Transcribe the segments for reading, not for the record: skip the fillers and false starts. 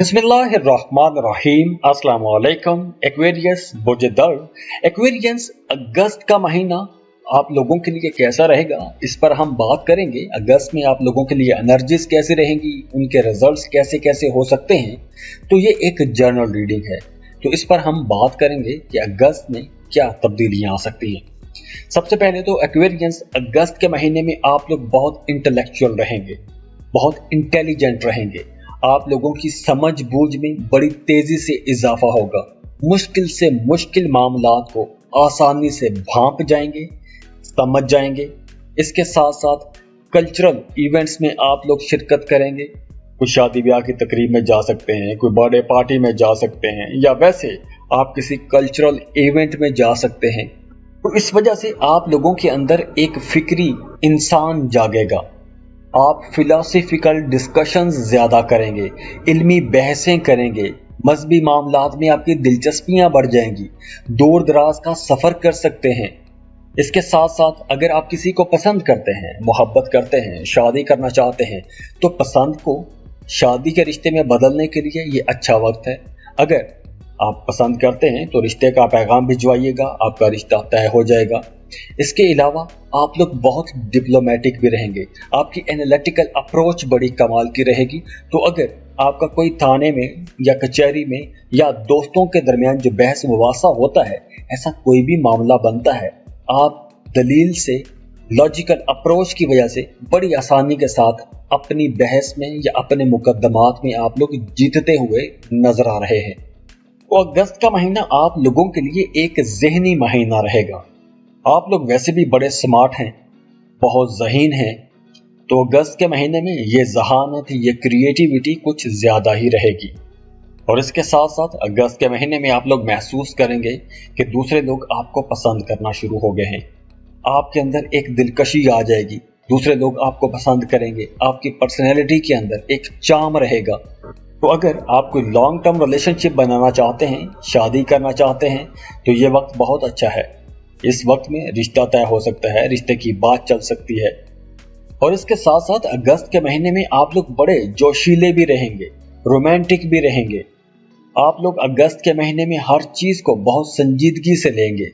बिस्मिल्लाहिर्रहमानिर्रहीम। अस्सलाम वालेकुम। एक्वेरियस बुर्ज-ए-दर। एक्वेरियंस, अगस्त का महीना आप लोगों के लिए कैसा रहेगा, इस पर हम बात करेंगे। अगस्त में आप लोगों के लिए एनर्जीज कैसी रहेंगी, उनके रिजल्ट्स कैसे कैसे हो सकते हैं। तो ये एक जर्नल रीडिंग है, तो इस पर हम बात करेंगे कि अगस्त में क्या तब्दीलियां आ सकती हैं। सबसे पहले तो एक्वेरियंस, अगस्त के महीने में आप लोग बहुत इंटेलेक्चुअल रहेंगे, बहुत इंटेलिजेंट रहेंगे। आप लोगों की समझ बूझ में बड़ी तेजी से इजाफा होगा। मुश्किल से मुश्किल मामलात को आसानी से भांप जाएंगे, समझ जाएंगे। इसके साथ साथ कल्चरल इवेंट्स में आप लोग शिरकत करेंगे। कोई शादी ब्याह की तकरीब में जा सकते हैं, कोई बर्थडे पार्टी में जा सकते हैं, या वैसे आप किसी कल्चरल इवेंट में जा सकते हैं। तो इस वजह से आप लोगों के अंदर एक फिक्री इंसान जागेगा। आप फिलोसफिकल डिस्कशंस ज़्यादा करेंगे, इल्मी बहसें करेंगे, मजहबी मामलात में आपकी दिलचस्पियां बढ़ जाएंगी, दूर दराज का सफ़र कर सकते हैं। इसके साथ साथ अगर आप किसी को पसंद करते हैं, मोहब्बत करते हैं, शादी करना चाहते हैं, तो पसंद को शादी के रिश्ते में बदलने के लिए ये अच्छा वक्त है। अगर आप पसंद करते हैं तो रिश्ते का पैगाम भिजवाइएगा, आपका रिश्ता तय हो जाएगा। इसके अलावा आप लोग बहुत डिप्लोमेटिक भी रहेंगे, आपकी एनालिटिकल अप्रोच बड़ी कमाल की रहेगी। तो अगर आपका कोई थाने में या कचहरी में या दोस्तों के दरमियान जो बहस मुबासा होता है, ऐसा कोई भी मामला बनता है, आप दलील से, लॉजिकल अप्रोच की वजह से बड़ी आसानी के साथ अपनी बहस में या अपने मुकदमात में आप लोग जीतते हुए नजर आ रहे हैं। तो अगस्त का महीना आप लोगों के लिए एक जहनी महीना रहेगा। आप लोग वैसे भी बड़े स्मार्ट हैं, बहुत ज़हीन हैं, तो अगस्त के महीने में ये जहानत, ये क्रिएटिविटी कुछ ज़्यादा ही रहेगी। और इसके साथ साथ अगस्त के महीने में आप लोग महसूस करेंगे कि दूसरे लोग आपको पसंद करना शुरू हो गए हैं। आपके अंदर एक दिलकशी आ जाएगी, दूसरे लोग आपको पसंद करेंगे, आपकी पर्सनैलिटी के अंदर एक चार्म रहेगा। तो अगर आप कोई लॉन्ग टर्म रिलेशनशिप बनाना चाहते हैं, शादी करना चाहते हैं, तो ये वक्त बहुत अच्छा है। इस वक्त में रिश्ता तय हो सकता है, रिश्ते की बात चल सकती है। और इसके साथ साथ अगस्त के महीने में आप लोग बड़े जोशीले भी रहेंगे, रोमांटिक भी रहेंगे। आप लोग अगस्त के महीने में हर चीज़ को बहुत संजीदगी से लेंगे।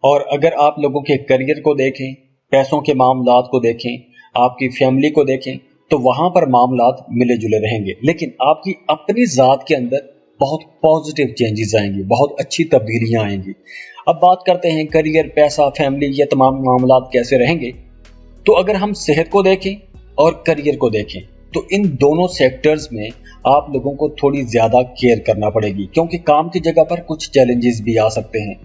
और अगर आप लोगों के करियर को देखें, पैसों के मामलात को देखें, आपकी फैमिली को देखें, तो वहाँ पर मामलात मिले जुले रहेंगे। लेकिन आपकी अपनी ज़ात के अंदर बहुत पॉजिटिव चेंजेस आएंगी, बहुत अच्छी तब्दीलियाँ आएंगी। अब बात करते हैं करियर, पैसा, फैमिली, ये तमाम मामलात कैसे रहेंगे। तो अगर हम सेहत को देखें और करियर को देखें, तो इन दोनों सेक्टर्स में आप लोगों को थोड़ी ज़्यादा केयर करना पड़ेगी, क्योंकि काम की जगह पर कुछ चैलेंजेस भी आ सकते हैं।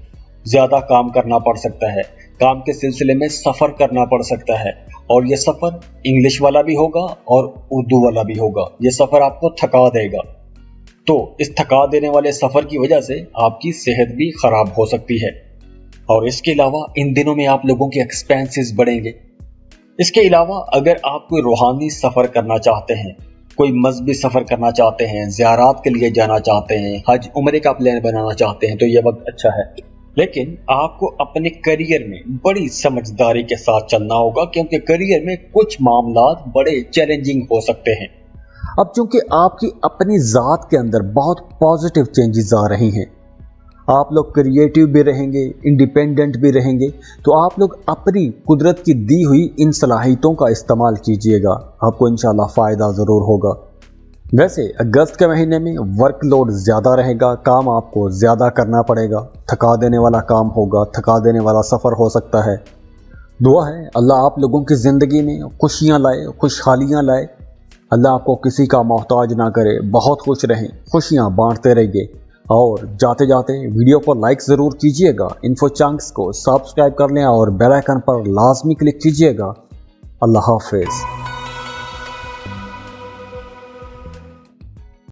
ज़्यादा काम करना पड़ सकता है, काम के सिलसिले में सफ़र करना पड़ सकता है, और ये सफ़र इंग्लिश वाला भी होगा और उर्दू वाला भी होगा। ये सफ़र आपको थका देगा, तो इस थका देने वाले सफ़र की वजह से आपकी सेहत भी ख़राब हो सकती है। और इसके अलावा इन दिनों में आप लोगों के एक्सपेंसेस बढ़ेंगे। इसके अलावा अगर आप कोई रूहानी सफ़र करना चाहते हैं, कोई मजहबी सफ़र करना चाहते हैं, ज़ियारात के लिए जाना चाहते हैं, हज उम्रे का प्लान बनाना चाहते हैं, तो ये वक्त अच्छा है। लेकिन आपको अपने करियर में बड़ी समझदारी के साथ चलना होगा, क्योंकि करियर में कुछ मामलात बड़े चैलेंजिंग हो सकते हैं। अब चूंकि आपकी अपनी ज़ात के अंदर बहुत पॉजिटिव चेंजेस आ रही हैं, आप लोग क्रिएटिव भी रहेंगे, इंडिपेंडेंट भी रहेंगे, तो आप लोग अपनी कुदरत की दी हुई इन सलाहियतों का इस्तेमाल कीजिएगा, आपको इंशाल्लाह फ़ायदा ज़रूर होगा। वैसे अगस्त के महीने में वर्कलोड ज़्यादा रहेगा, काम आपको ज़्यादा करना पड़ेगा, थका देने वाला काम होगा, थका देने वाला सफ़र हो सकता है। दुआ है अल्लाह आप लोगों की ज़िंदगी में खुशियाँ लाए, खुशहालियाँ लाए। अल्लाह आपको किसी का मोहताज ना करे, बहुत खुश रहें, खुशियाँ बांटते रहिए। और जाते जाते वीडियो को लाइक ज़रूर कीजिएगा, इन्फो चंक्स को सब्सक्राइब कर लें और बेल आइकन पर लाजमी क्लिक कीजिएगा। अल्लाह हाफिज़।